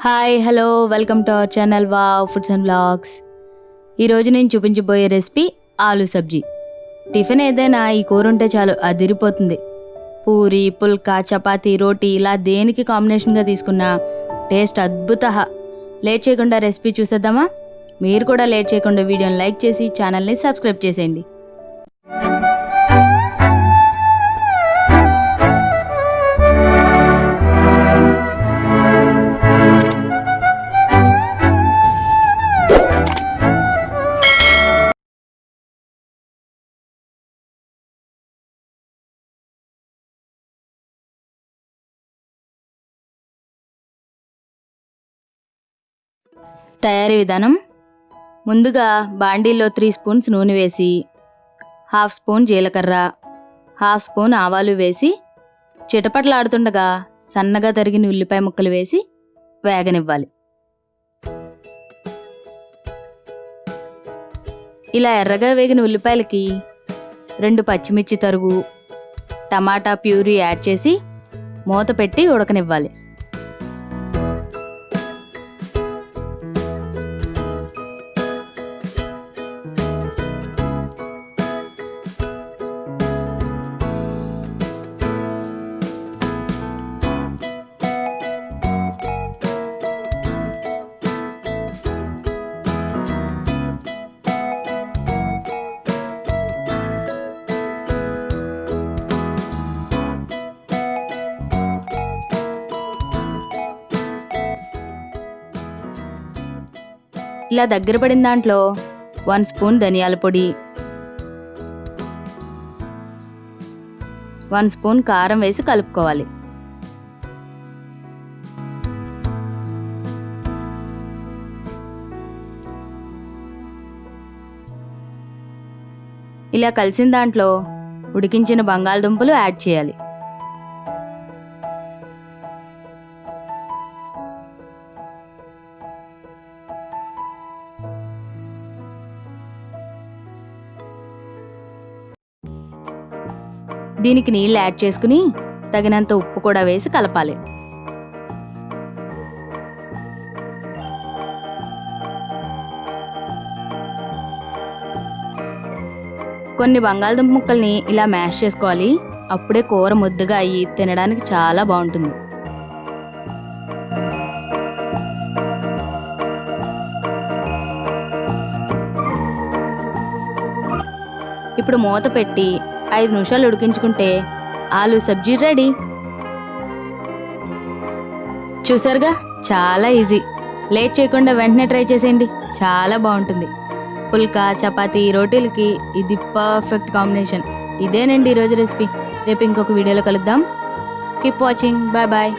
Hi hello welcome to our channel wow foods and vlogs. ఈరోజు నేను చూపించబోయే recipe aloo సబ్జీ. Tiffin ఏదైనా ఈ కూర ఉంటే చాలు అదిరిపోతుంది. పూరి, పుల్కా, చపాతీ, రోటీ ఇలా దేనికి కాంబినేషన్గా తీసుకున్నా టేస్ట్ అద్భుత. లేట్ చేయకుండా రెసిపీ చూసేద్దామా? మీరు కూడా లేట్ చేయకుండా వీడియోని లైక్ చేసి ఛానల్ని సబ్స్క్రైబ్ చేసేయండి. తయారీ విధానం: ముందుగా బాండీలో 3 స్పూన్స్ నూనె వేసి, 1/2 స్పూన్ జీలకర్ర, 1/2 స్పూన్ ఆవాలు వేసి చిటపటలాడుతుండగా సన్నగా తరిగిన ఉల్లిపాయ ముక్కలు వేసి వేగనివ్వాలి. ఇలా ఎర్రగా వేగిన ఉల్లిపాయలకి 2 పచ్చిమిర్చి తరుగు, టమాటా ప్యూరీ యాడ్ చేసి మూత పెట్టి ఉడకనివ్వాలి. ఇలా దగ్గర పడిన దాంట్లో 1 స్పూన్ ధనియాల పొడి, 1 స్పూన్ కారం వేసి కలుపుకోవాలి. ఇలా కలిసిన దాంట్లో ఉడికించిన బంగాళదుంపలు యాడ్ చేయాలి. దీనికి నీళ్ళు యాడ్ చేసుకుని తగినంత ఉప్పు కూడా వేసి కలపాలి. కొన్ని బంగాళదుంప ముక్కల్ని ఇలా మ్యాష్ చేసుకోవాలి. అప్పుడే కూర ముద్దగా అయ్యి తినడానికి చాలా బాగుంటుంది. ఇప్పుడు మూత పెట్టి 5 నిమిషాలు ఉడికించుకుంటే ఆలూ సబ్జీ రెడీ. చూసారుగా, చాలా ఈజీ. లేట్ చేయకుండా వెంటనే ట్రై చేసేయండి, చాలా బాగుంటుంది. పుల్కా, చపాతీ, రోటీలకి ఇది పర్ఫెక్ట్ కాంబినేషన్. ఇదేనండి ఈరోజు రెసిపీ. రేపు ఇంకొక వీడియోలో కలుద్దాం. Keep watching. Bye bye.